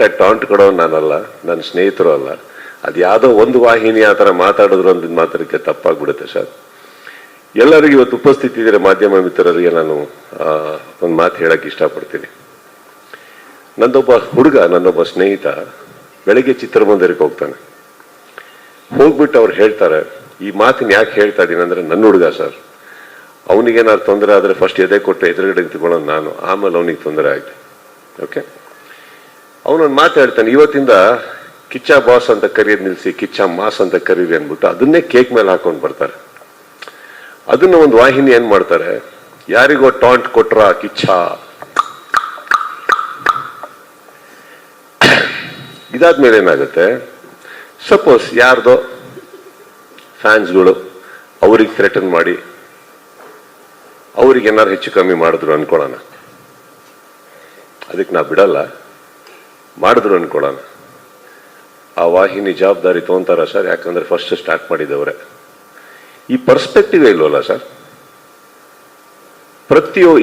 ಆಗಿ ಟಾಂಟ್ ಕೊಡೋ ನಾನಲ್ಲ, ನನ್ನ ಸ್ನೇಹಿತರು ಅಲ್ಲ. ಅದು ಯಾವುದೋ ಒಂದು ವಾಹಿನಿ ಆ ಥರ ಮಾತಾಡಿದ್ರು ಅಂತ ಮಾತ್ರಕ್ಕೆ ತಪ್ಪಾಗ್ಬಿಡುತ್ತೆ ಸರ್. ಎಲ್ಲರಿಗೂ ಇವತ್ತು ಉಪಸ್ಥಿತಿ ಇದ್ದರೆ ಮಾಧ್ಯಮ ಮಿತ್ರರಿಗೆ ನಾನು ಒಂದು ಮಾತು ಹೇಳಕ್ಕೆ ಇಷ್ಟಪಡ್ತೀನಿ. ನನ್ನೊಬ್ಬ ಸ್ನೇಹಿತ ಬೆಳಗ್ಗೆ ಚಿತ್ರಮಂದಿರಕ್ಕೆ ಹೋಗ್ತಾನೆ. ಹೋಗ್ಬಿಟ್ಟು ಅವ್ರು ಹೇಳ್ತಾರೆ, ಈ ಮಾತಿನ ಯಾಕೆ ಹೇಳ್ತಾ ಇದ್ದೀನಿ ಅಂದರೆ, ನನ್ನ ಹುಡುಗ ಸರ್, ಅವನಿಗೇನಾದ್ರು ತೊಂದರೆ ಆದರೆ ಫಸ್ಟ್ ಎದೆ ಕೊಟ್ಟು ಎದುರುಗಡೆ ನಿಂತ್ಕೊಳ್ಳೋದು ನಾನು, ಆಮೇಲೆ ಅವನಿಗೆ ತೊಂದರೆ ಆಗಿದೆ. ಓಕೆ, ಅವನೊಂದು ಮಾತು ಹೇಳ್ತಾನೆ, ಇವತ್ತಿಂದ ಕಿಚ್ಚ ಬಾಸ್ ಅಂತ ಕರೆಯೋದು ನಿಲ್ಲಿಸಿ ಕಿಚ್ಚ ಮಾಸ್ ಅಂತ ಕರೀರಿ ಅಂದ್ಬಿಟ್ಟು ಅದನ್ನೇ ಕೇಕ್ ಮೇಲೆ ಹಾಕೊಂಡು ಬರ್ತಾರೆ. ಅದನ್ನ ಒಂದು ವಾಹಿನಿ ಏನ್ ಮಾಡ್ತಾರೆ, ಯಾರಿಗೋ ಟಾಂಟ್ ಕೊಟ್ರ ಕಿಚ್ಚ, ಇದಾದ್ಮೇಲೆ ಏನಾಗುತ್ತೆ, ಸಪೋಸ್ ಯಾರ್ದೋ ಫ್ಯಾನ್ಸ್ಗಳು ಅವ್ರಿಗೆ ಥ್ರೆಟನ್ ಮಾಡಿ ಅವ್ರಿಗೆ ಏನಾರು ಹೆಚ್ಚು ಕಮ್ಮಿ ಮಾಡಿದ್ರು ಅನ್ಕೊಳ್ಳೋಣ, ಅದಕ್ಕೆ ನಾ ಬಿಡಲ್ಲ, ಮಾಡಿದ್ರು ಅನ್ಕೊಳ್ಳೋಣ, ಆ ವಾಹಿನಿ ಜವಾಬ್ದಾರಿ ತಗೊಂತಾರ ಸರ್? ಯಾಕಂದ್ರೆ ಫಸ್ಟ್ ಸ್ಟಾರ್ಟ್ ಮಾಡಿದವ್ರೆ. ಈ ಪರ್ಸ್ಪೆಕ್ಟಿವ್ ಇಲ್ವಲ್ಲ ಸರ್.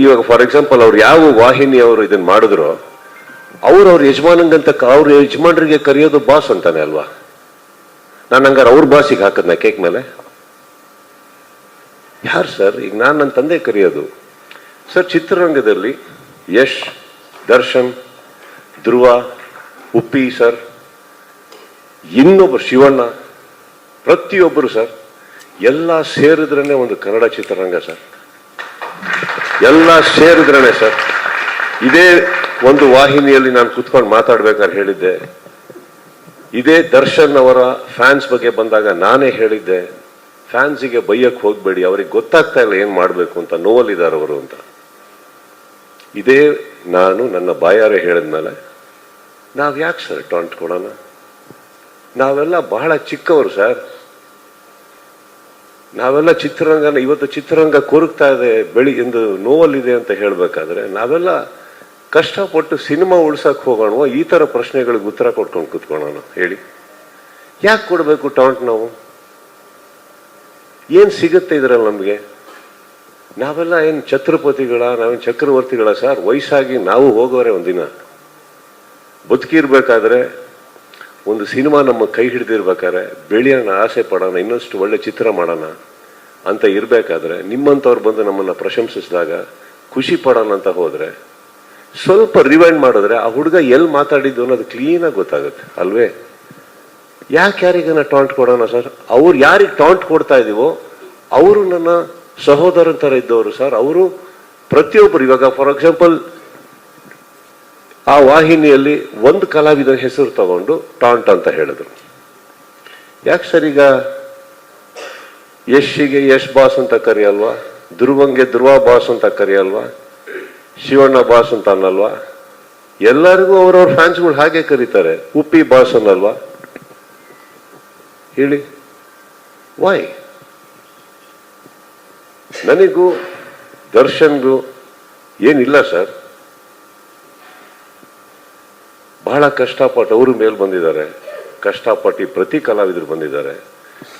ಇವಾಗ ಫಾರ್ ಎಕ್ಸಾಂಪಲ್ ಅವ್ರು ಯಾವ ವಾಹಿನಿ ಅವರು ಇದನ್ನ ಮಾಡಿದ್ರು, ಅವ್ರ ಯಜಮಾನಂಗಂತ ಅವ್ರ ಯಜಮಾನರಿಗೆ ಕರೆಯೋದು ಬಾಸ್ ಅಂತಾನೆ ಅಲ್ವಾ? ನಾನು ಹಂಗಾರೆ ಅವ್ರ ಬಾಸಿಗೆ ಹಾಕದ್ನ ಕೇಕ್ ಮೇಲೆ? ಯಾರು ಸರ್? ಈಗ ನಾನು ನನ್ನ ತಂದೆ ಕರೆಯೋದು ಸರ್. ಚಿತ್ರರಂಗದಲ್ಲಿ ಯಶ್, ದರ್ಶನ್, ಧ್ರುವ, ಉಪ್ಪಿ ಸರ್, ಇನ್ನೊಬ್ಬರು ಶಿವಣ್ಣ, ಪ್ರತಿಯೊಬ್ಬರು ಸರ್, ಎಲ್ಲ ಸೇರಿದ್ರೇನೆ ಒಂದು ಕನ್ನಡ ಚಿತ್ರರಂಗ ಸರ್. ಎಲ್ಲ ಸೇರಿದ್ರೇನೆ ಸರ್. ಇದೇ ಒಂದು ವಾಹಿನಿಯಲ್ಲಿ ನಾನು ಕುತ್ಕೊಂಡು ಮಾತಾಡ್ಬೇಕಾದ್ರೆ ಹೇಳಿದ್ದೆ, ಇದೇ ದರ್ಶನ್ ಅವರ ಫ್ಯಾನ್ಸ್ ಬಗ್ಗೆ ಬಂದಾಗ ನಾನೇ ಹೇಳಿದ್ದೆ, ಫ್ಯಾನ್ಸಿಗೆ ಬೈಯಕ್ಕೆ ಹೋಗ್ಬೇಡಿ, ಅವ್ರಿಗೆ ಗೊತ್ತಾಗ್ತಾ ಇಲ್ಲ ಏನ್ ಮಾಡ್ಬೇಕು ಅಂತ, ನೋವಲ್ಲಿದ್ದಾರೆ ಅವರು ಅಂತ. ಇದೇ ನಾನು ನನ್ನ ಬಾಯಾರೆ ಹೇಳಿದ್ಮೇಲೆ ನಾವ್ ಯಾಕೆ ಸರ್ ಟಾಂಟ್ ಕೊಡೋಣ? ನಾವೆಲ್ಲ ಬಹಳ ಚಿಕ್ಕವರು ಸರ್. ನಾವೆಲ್ಲ ಚಿತ್ರರಂಗನ, ಇವತ್ತು ಚಿತ್ರರಂಗ ಕೊರಗ್ತಾ ಇದೆ, ಎಂದು ನೋವಲ್ಲಿದೆ ಅಂತ ಹೇಳ್ಬೇಕಾದ್ರೆ ನಾವೆಲ್ಲ ಕಷ್ಟಪಟ್ಟು ಸಿನಿಮಾ ಉಳ್ಸಕ್ ಹೋಗೋಣ, ಈ ತರ ಪ್ರಶ್ನೆಗಳಿಗೆ ಉತ್ತರ ಕೊಟ್ಕೊಂಡು ಕುತ್ಕೊಳ್ಳೋಣ? ಹೇಳಿ, ಯಾಕೆ ಕೊಡ್ಬೇಕು ಟಾಂಟ್? ನಾವು ಏನ್ ಸಿಗುತ್ತೆ ಇದ್ರಲ್ಲಿ ನಮ್ಗೆ? ನಾವೆಲ್ಲ ಏನ್ ಛತ್ರಪತಿಗಳ, ನಾವೇನ್ ಚಕ್ರವರ್ತಿಗಳ ಸರ್? ವಯಸ್ಸಾಗಿ ನಾವು ಹೋಗೋರೆ ಒಂದಿನ. ಬದುಕಿರ್ಬೇಕಾದ್ರೆ, ಒಂದು ಸಿನಿಮಾ ನಮ್ಮ ಕೈ ಹಿಡಿದಿರ್ಬೇಕಾದ್ರೆ ಬೆಳೆಯೋಣ, ಆಸೆ ಪಡೋಣ, ಇನ್ನಷ್ಟು ಒಳ್ಳೆ ಚಿತ್ರ ಮಾಡೋಣ ಅಂತ ಇರ್ಬೇಕಾದ್ರೆ ನಿಮ್ಮಂಥವ್ರು ಬಂದು ನಮ್ಮನ್ನ ಪ್ರಶಂಸಿಸಿದಾಗ ಖುಷಿ ಪಡೋಣ ಅಂತ ಹೋದ್ರೆ, ಸ್ವಲ್ಪ ರಿವೈಂಡ್ ಮಾಡಿದ್ರೆ ಆ ಹುಡುಗ ಎಲ್ಲಿ ಮಾತಾಡಿದ್ದು ಅನ್ನೋದು ಕ್ಲೀನಾಗಿ ಗೊತ್ತಾಗುತ್ತೆ ಅಲ್ವೇ? ಯಾಕೆ ಯಾರಿಗನ ಟಾಂಟ್ ಕೊಡೋಣ ಸರ್? ಅವ್ರು ಯಾರಿಗೆ ಟಾಂಟ್ ಕೊಡ್ತಾ ಇದೀವೋ ಅವರು ನನ್ನ ಸಹೋದರನ ತರ ಇದ್ದವರು ಸರ್. ಅವರು ಪ್ರತಿಯೊಬ್ಬರು, ಇವಾಗ ಫಾರ್ ಎಕ್ಸಾಂಪಲ್ ಆ ವಾಹಿನಿಯಲ್ಲಿ ಒಂದು ಕಲಾವಿದ ಹೆಸರು ತಗೊಂಡು ಟಾಂಟ್ ಅಂತ ಹೇಳಿದ್ರು. ಯಾಕೆ ಸರ್ ಈಗ ಯಶ್ಗೆ ಯಶ್ ಬಾಸ್ ಅಂತ ಕರೆಯಲ್ವಾ? ಧ್ರುವಂಗೆ ಧ್ರುವ ಬಾಸ್ ಅಂತ ಕರೆಯಲ್ವಾ? ಶಿವಣ್ಣ ಬಾಸ್ ಅಂತ ಅನ್ನಲ್ವಾ? ಎಲ್ಲರಿಗೂ ಅವ್ರವ್ರ ಫ್ಯಾನ್ಸ್ಗಳು ಹಾಗೆ ಕರೀತಾರೆ. ಉಪ್ಪಿ ಬಾಸ್ ಅನ್ನಲ್ವಾ? ಹೇಳಿ, ವೈ? ನನಗೂ ದರ್ಶನ್ಗೂ ಏನಿಲ್ಲ ಸರ್. ಬಹಳ ಕಷ್ಟಪಟ್ಟು ಅವರು ಮೇಲ್ ಬಂದಿದ್ದಾರೆ, ಕಷ್ಟಪಟ್ಟು ಪ್ರತಿ ಕಲಾವಿದರು ಬಂದಿದ್ದಾರೆ.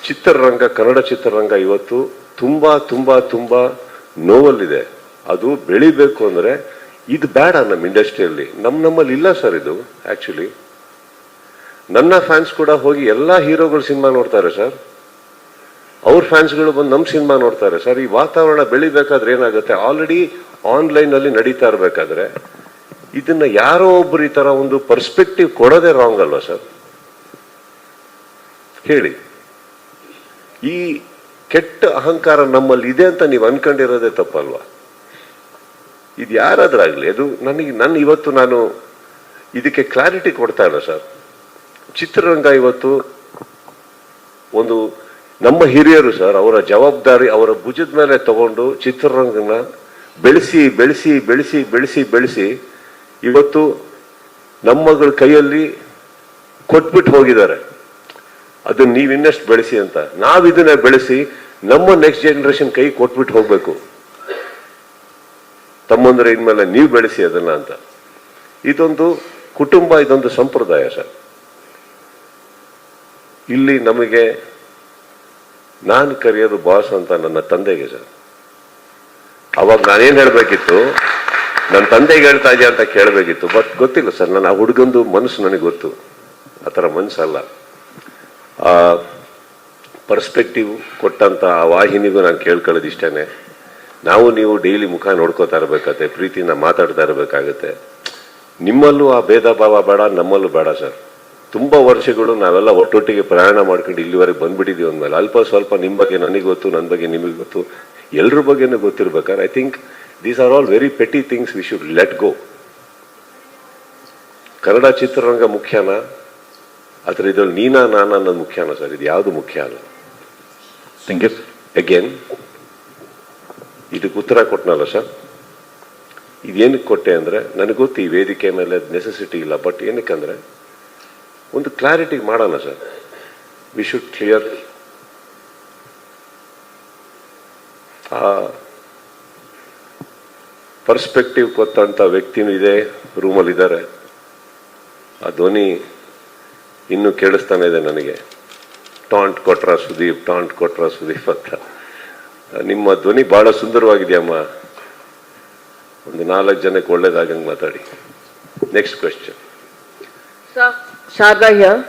ಚಿತ್ರರಂಗ, ಕನ್ನಡ ಚಿತ್ರರಂಗ ಇವತ್ತು ತುಂಬಾ ತುಂಬಾ ತುಂಬಾ ನೋವಲ್ಲಿದೆ. ಅದು ಬೆಳಿಬೇಕು ಅಂದ್ರೆ ಇದು ಬೇಡ ನಮ್ಮ ಇಂಡಸ್ಟ್ರಿಯಲ್ಲಿ. ನಮ್ಮಲ್ಲಿ ಇಲ್ಲ ಸರ್ ಇದು. ಆಕ್ಚುಲಿ ನನ್ನ ಫ್ಯಾನ್ಸ್ ಕೂಡ ಹೋಗಿ ಎಲ್ಲಾ ಹೀರೋಗಳು ಸಿನಿಮಾ ನೋಡ್ತಾರೆ ಸರ್. ಅವ್ರ ಫ್ಯಾನ್ಸ್ಗಳು ಬಂದು ನಮ್ಮ ಸಿನಿಮಾ ನೋಡ್ತಾರೆ ಸರ್. ಈ ವಾತಾವರಣ ಬೆಳಿಬೇಕಾದ್ರೆ ಏನಾಗುತ್ತೆ, ಆಲ್ರೆಡಿ ಆನ್ಲೈನ್ ಅಲ್ಲಿ ನಡೀತಾ ಇರ್ಬೇಕಾದ್ರೆ ಇದನ್ನ ಯಾರೋ ಒಬ್ರು ಈ ತರ ಒಂದು ಪರ್ಸ್ಪೆಕ್ಟಿವ್ ಕೊಡೋದೇ ರಾಂಗ್ ಅಲ್ವಾ ಸರ್? ಹೇಳಿ, ಈ ಕೆಟ್ಟ ಅಹಂಕಾರ ನಮ್ಮಲ್ಲಿ ಇದೆ ಅಂತ ನೀವು ಅನ್ಕೊಂಡಿರೋದೇ ತಪ್ಪಲ್ವಾ? ಇದು ಯಾರಾದ್ರಾಗ್ಲಿ, ಅದು ಇವತ್ತು ನಾನು ಇದಕ್ಕೆ ಕ್ಲಾರಿಟಿ ಕೊಡ್ತಾ ಇಲ್ಲ ಸರ್. ಚಿತ್ರರಂಗ ಇವತ್ತು ಒಂದು ನಮ್ಮ ಹಿರಿಯರು ಸರ್, ಅವರ ಜವಾಬ್ದಾರಿ ಅವರ ಭುಜದ ಮೇಲೆ ತಗೊಂಡು ಚಿತ್ರರಂಗನ ಬೆಳೆಸಿ ಬೆಳೆಸಿ ಬೆಳೆಸಿ ಬೆಳೆಸಿ ಬೆಳೆಸಿ ಇವತ್ತು ನಮ್ಮಗಳ ಕೈಯಲ್ಲಿ ಕೊಟ್ಬಿಟ್ಟು ಹೋಗಿದ್ದಾರೆ. ಅದನ್ನ ನೀವು ಇನ್ನಷ್ಟು ಬೆಳೆಸಿ ಅಂತ. ನಾವಿದನ್ನ ಬೆಳೆಸಿ ನಮ್ಮ ನೆಕ್ಸ್ಟ್ ಜನರೇಷನ್ ಕೈ ಕೊಟ್ಬಿಟ್ಟು ಹೋಗ್ಬೇಕು. ತಮ್ಮಂದ್ರೆ ಇನ್ಮೇಲೆ ನೀವು ಬೆಳೆಸಿ ಅದನ್ನ ಅಂತ. ಇದೊಂದು ಕುಟುಂಬ, ಇದೊಂದು ಸಂಪ್ರದಾಯ ಸರ್. ಇಲ್ಲಿ ನಮಗೆ ನಾನು ಕರೆಯೋದು ಬಾಸ್ ಅಂತ ನನ್ನ ತಂದೆಗೆ ಸರ್. ಅವಾಗ ನಾನೇನ್ ಹೇಳ್ಬೇಕಿತ್ತು, ನನ್ನ ತಂದೆಗೆ ಹೇಳ್ತಾ ಇದೆಯಾ ಅಂತ ಕೇಳಬೇಕಿತ್ತು, ಬಟ್ ಗೊತ್ತಿಲ್ಲ ಸರ್. ನಾನು ಆ ಹುಡುಗಂದು ಮನಸ್ಸು ನನಗೆ ಗೊತ್ತು, ಆ ಥರ ಮನಸ್ಸಲ್ಲ. ಆ ಪರ್ಸ್ಪೆಕ್ಟಿವ್ ಕೊಟ್ಟಂತ ಆ ವಾಹಿನಿಗೂ ನಾನು ಕೇಳ್ಕೊಳ್ಳೋದು ಇಷ್ಟೇ. ನಾವು ನೀವು ಡೈಲಿ ಮುಖ ನೋಡ್ಕೋತಾ ಇರಬೇಕಾಗತ್ತೆ, ಪ್ರೀತಿನ ಮಾತಾಡ್ತಾ ಇರಬೇಕಾಗತ್ತೆ. ನಿಮ್ಮಲ್ಲೂ ಆ ಭೇದ ಭಾವ ಬೇಡ, ನಮ್ಮಲ್ಲೂ ಬೇಡ ಸರ್. ತುಂಬಾ ವರ್ಷಗಳು ನಾವೆಲ್ಲ ಒಟ್ಟೊಟ್ಟಿಗೆ ಪ್ರಯಾಣ ಮಾಡ್ಕೊಂಡು ಇಲ್ಲಿವರೆಗೆ ಬಂದ್ಬಿಟ್ಟಿದೀವಿ ಅಂದಮೇಲೆ ಅಲ್ಪ ಸ್ವಲ್ಪ ನಿಮ್ಮ ಬಗ್ಗೆ ನನಗೆ ಗೊತ್ತು, ನನ್ನ ಬಗ್ಗೆ ನಿಮಗೆ ಗೊತ್ತು, ಎಲ್ರ ಬಗ್ಗೆನೂ ಗೊತ್ತಿರ್ಬೇಕಾದ್ರೆ I think these are all very petty things we should let go. Kannada ಚಿತ್ರರಂಗ ಮುಖ್ಯನಾ ಅಥವಾ ಇದ್ರಲ್ಲಿ ನೀನಾ ನಾನಾ ಅನ್ನೋದು ಮುಖ್ಯನಾ ಸರ್? ಇದು ಯಾವುದು ಮುಖ್ಯ ಅಲ್ಲ. Thank you. ಅಗೇನ್ ಇದಕ್ಕೆ ಉತ್ತರ ಕೊಟ್ಟನಲ್ಲ ಸರ್. ಇದೇನಕ್ಕೆ ಕೊಟ್ಟೆ ಅಂದ್ರೆ ನನಗೆ ಗೊತ್ತು ಈ ವೇದಿಕೆ ಮೇಲೆ ನೆಸೆಸಿಟಿ ಇಲ್ಲ, ಬಟ್ ಏನಕ್ಕಂದ್ರೆ ಒಂದು ಕ್ಲಾರಿಟಿ ಮಾಡೋಣ ಸರ್. We should clear. ಆ ಪರ್ಸ್ಪೆಕ್ಟಿವ್ ಕೊಟ್ಟಂತ ವ್ಯಕ್ತಿನೂ ಇದೆ, ರೂಮಲ್ಲಿ ಇದ್ದಾರೆ. ಆ ಧ್ವನಿ ಇನ್ನೂ ಕೇಳಿಸ್ತಾನೆ ಇದೆ ನನಗೆ. ಟಾಂಟ್ ಕೊಟ್ರ ಸುದೀಪ್, ಟಾಂಟ್ ಕೊಟ್ರ ಸುದೀಪ್ ಅಂತ. ನಿಮ್ಮ ಧ್ವನಿ ಬಹಳ ಸುಂದರವಾಗಿದೆಯಮ್ಮ. ಒಂದು 4 ಜನಕ್ಕೆ ಒಳ್ಳೇದಾಗಂಗೆ ಮಾತಾಡಿ. Next question. Sharada here.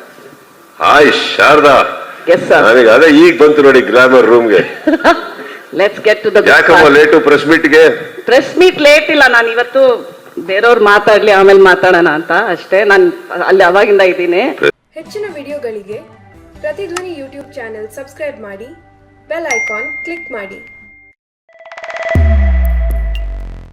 Hi Sharada. Yes sir. ನನಗೆ ಅದೇ ಈಗ ಬಂತು ನೋಡಿ ಗ್ಲಾಮರ್ ರೂಮ್ಗೆ. Let's get to the ಯಾಕಮ್ಮ ಲೇಟು ಪ್ರೆಸ್ ಮೀಟ್ಗೆ? ಪ್ರೆಸ್ ಮೀಟ್ ಲೇಟ್ ಇಲ್ಲ, ನಾನು ಇವತ್ತು ಬೇರೆಯವ್ರು ಮಾತಾಡ್ಲಿ ಆಮೇಲೆ ಮಾತಾಡೋಣ ಅಂತ ಅಷ್ಟೇ. ನಾನು ಅಲ್ಲಿ ಅವಾಗಿಂದ ಇದ್ದೀನಿ. ಹೆಚ್ಚಿನ ವಿಡಿಯೋಗಳಿಗೆ ಪ್ರತಿಧ್ವನಿ ಯೂಟ್ಯೂಬ್ ಚಾನೆಲ್ ಸಬ್ಸ್ಕ್ರೈಬ್ ಮಾಡಿ, ಬೆಲ್ ಐಕಾನ್ ಕ್ಲಿಕ್ ಮಾಡಿ.